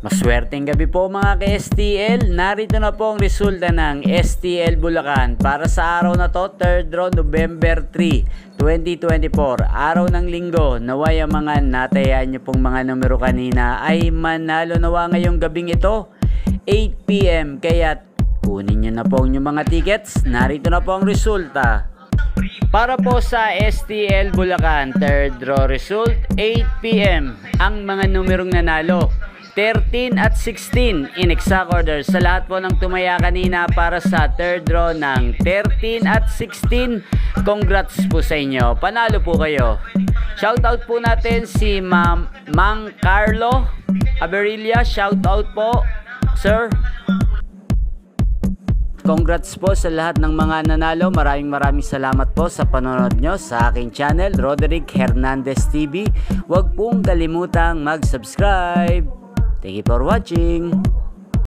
Maswerteng gabi po mga ka-STL. Narito na po ang resulta ng STL Bulacan para sa araw na to, 3rd draw, November 3, 2024. Araw ng linggo. Naway ang mga natayaan nyo pong mga numero kanina ay manalo nawa ngayong gabing ito, 8 PM. Kaya kunin nyo na po yung mga tickets. Narito na po ang resulta. Para po sa STL Bulacan, 3rd draw result, 8 PM. Ang mga numerong nanalo, 13 at 16 in exact order sa lahat po ng tumaya kanina para sa 3rd draw ng 13 at 16. Congrats po sa inyo, panalo po kayo. Shoutout po natin si Mang Carlo Aberilla, shoutout po sir. Congrats po sa lahat ng mga nanalo. Maraming salamat po sa panonood nyo sa aking channel, Roderick Hernandez TV. Huwag pong kalimutang mag-subscribe. Thank you for watching.